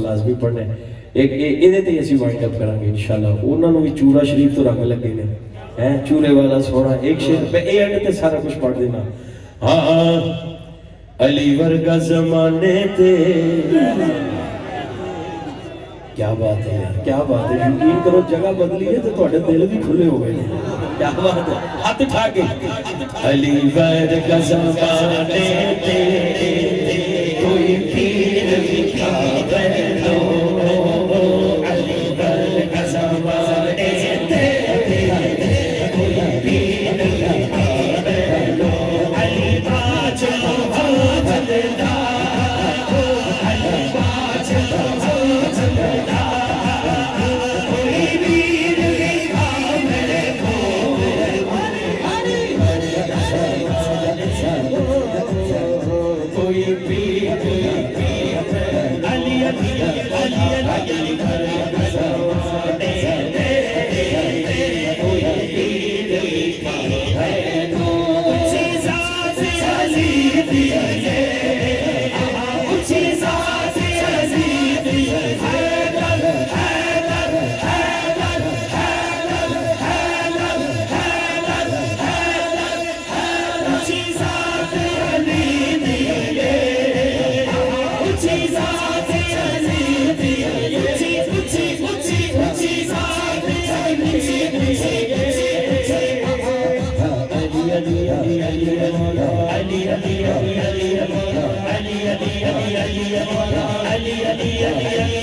लाजमी पढ़ने एक ਇਹਦੇ ਤੇ ਅਸੀਂ ਵਾਈਂਡ ਅਪ ਕਰਾਂਗੇ इंशाल्लाह। ਉਹਨਾਂ ਨੂੰ ਵੀ ਚੂਰਾ ਸ਼ਰੀਫ ਤੋਂ ਰੰਗ ਲੱਗੇ ਨੇ ਹੈ ਚੂਰੇ वाला सोना एक शेर मैं ਇਹ ਐਂਡ ਤੇ ਸਾਰਾ कुछ पढ़ देना। हाँ अली वर्गा जमाने ते क्या बात है यार, क्या बात है। यकीन करो जगह बदली है तो थोड़े दिल भी खुले हो गए। क्या बात है, हाथ उठा के अली वर्गा जमाने ते कोई पीर दिखावे लो, अली वर्गा जमाने ते कोई पीर दिखावे लो, अली बाज लो जलदा, अली बाज लो जलदा, कोई पीर दिखावे लो, अली वर्गा कोई पीर अली अली अली अली वर्गा जमाने ते कोई पीर दिखावे लो, ऊंची ज़ात अली दी है, ऊंची ज़ात अली दी है, हैदर हैदर हैदर हैदर हैदर हैदर हैदर, ऊंची ज़ात अली दी है, ऊंची ज़ात अली दी है, ऊंची ऊंची ऊंची ऊंची ज़ात अली दी है। अली अली अली अली अली अली अली अली अली अली अली अली अली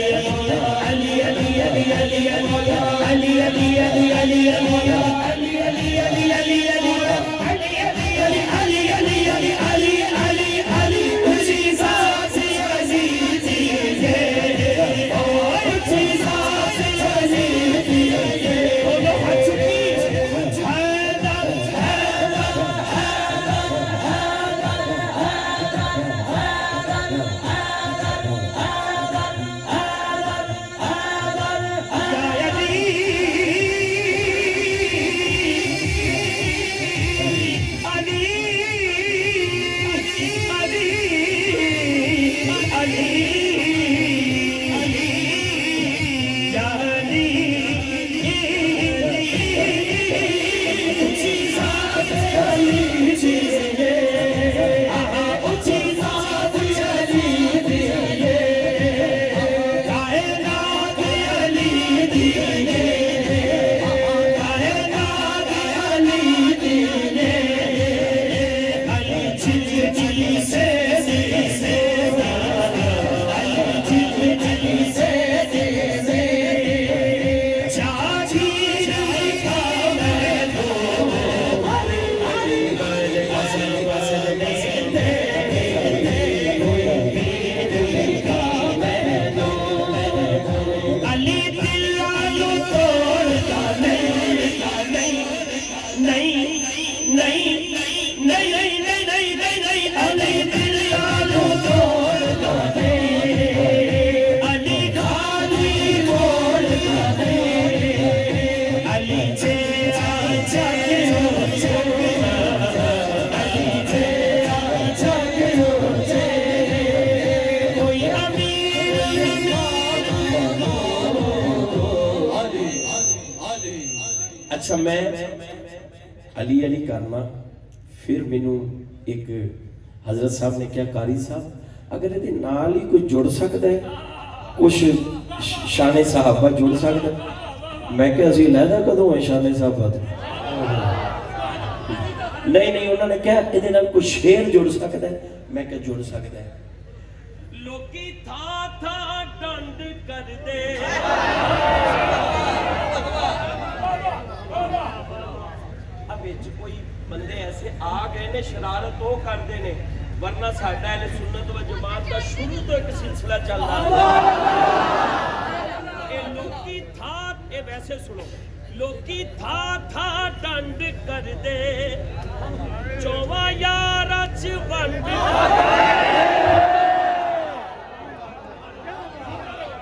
अच्छा मैं अली अली करना, फिर मैनू एक हजरत साहब ने क्या कारी साहब अगर ये नाल ही कोई जुड़ सकता है, कुछ शाने साहबा जुड़ सकता है। मैं क्या असी लैदा कदों है शाने साहबा नहीं नहीं, उन्होंने क्या ये नाल कोई शेर जुड़ सकता है, मैं क्या जुड़ सकता है। लोकी था डंड कर दे, कोई बंदे ऐसे आ गए ने शरारत वो करते ने, वरना साडा अहले सुन्नत व जमात का शुरू तो एक सिलसिला चल रहा है। लोकी था ये वैसे सुनो, लोकी था डंड कर दे, चौवा यार च वंड,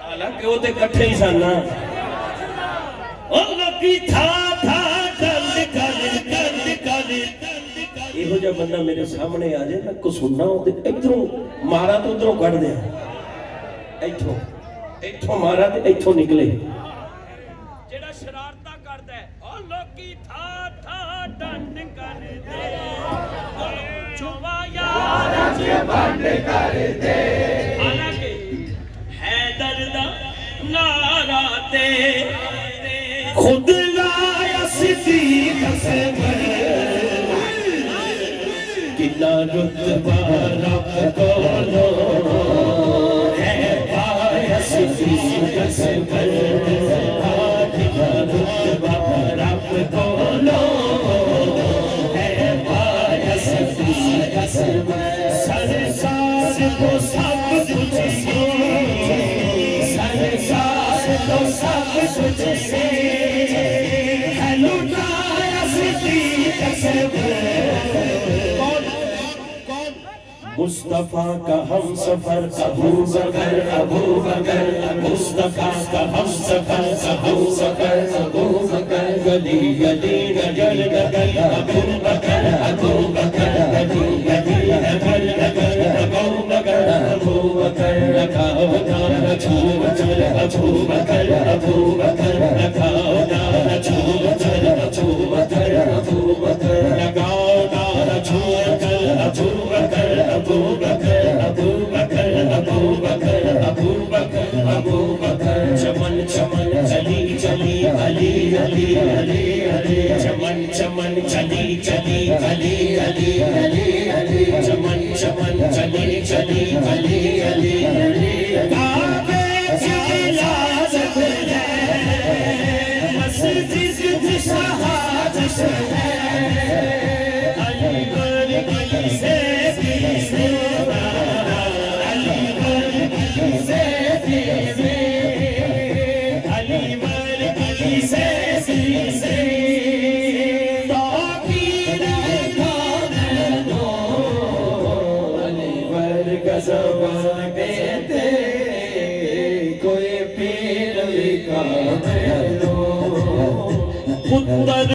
हालांकि वो तो इकट्ठे ही सन ना। लोकी था ਇਹੋ ਜਿਹਾ ਬੰਦਾ ਮੇਰੇ ਸਾਹਮਣੇ ਆ ਜਾਏ, ਮੈਂ ਕੁਛ ਸੁਣਨਾ ਉਹਦੇ ਇਧਰੋਂ ਮਾਰਾ तो उधरों ਕੱਢ ਦਿਆਂ, ਇੱਥੋਂ इथों मारा ते इथों निकले ਜਿਹੜਾ ਸ਼ਰਾਰਤਾਂ ਕਰਦਾ ਹੈ ਉਹ ਲੋਕੀ ਥਾ ਥਾ ਡੰਡ ਕਰਦੇ ਚੋਵਾ ਯਾਰਾਂ ਚ ਵੰਡ ਕਰਦੇ ਹਾਲਾਂਕਿ ਹੈਦਰ ਦਾ ਨਾਰਾ ਤੇ खुद लाया सिद्दीक से कितना रुतबा रब कोलो है पाया सिद्दीक से कितना रुतबा रब कोलो है पाया सिद्दीक से सरसार को सब कुछ सरसार तो सब कुछ से मुस्तफा का हम सफर अबू बकर मुस्तफा का हम सफर अबू बकर गली गली नगर नगर अबू बकर गली गली नगर नगर अबू बकर लगाओ दाना छूम चल अबू बकर लगाओ दाना छूम चल अबू बकर लगाओ दाना छूम चल अबू बकर चमन चमन चली चली अली अली अली अली चमन चमन चली चली अली अली अली अली चमन चमन चली चली अली अली अली काबे की इजाजत है मस्जिद शहादत है अली गली से कोई पीर लिखा